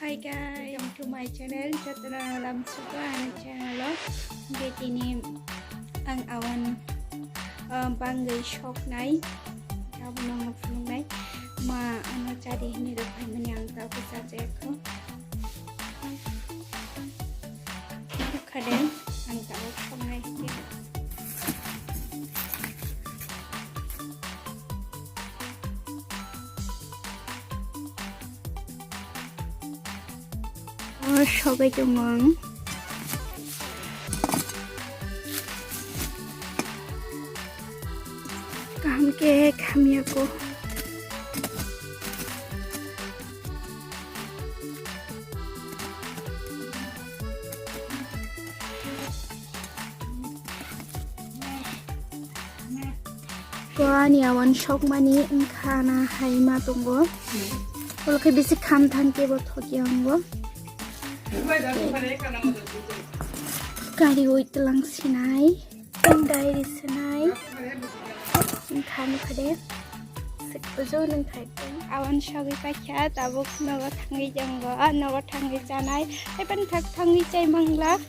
Hi guys, welcome to my channel. Jatara alam suka ang channel lo. Betini ang awan Bangwi Swngwi Chamung nai ma ano jadi ini dapat menyangka besar jeko. Kadang ang tahu Swngwi gitu. সবাই কেমন কামকে kami aku ni Awan Swngwi engkana haima tunggu kalau ke bisi kam tangke bothok yang Kari wait lang sinay, ang diary sinay, ang kami kade, sikpuzo ng kaiteng. Awan Swngwi pacha, tabok naga tangi janggo, naga tangi janay, ay pantak tangi jay mangla,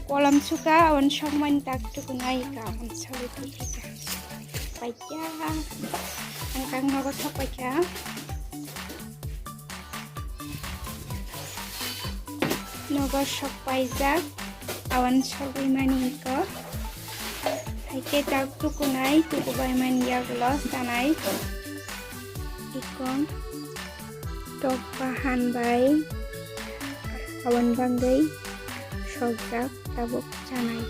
kolam suka Awan Swngwi tak tukunay ka Awan Swngwi pacha, pacha, ang kang naga tak pacha. Nogo shop paijak Awan Swngwi mani ko haike tak tukunai tukubai mani yagulo tanai ikon Tohan Awan Bangwi Swngwi tabuk janai.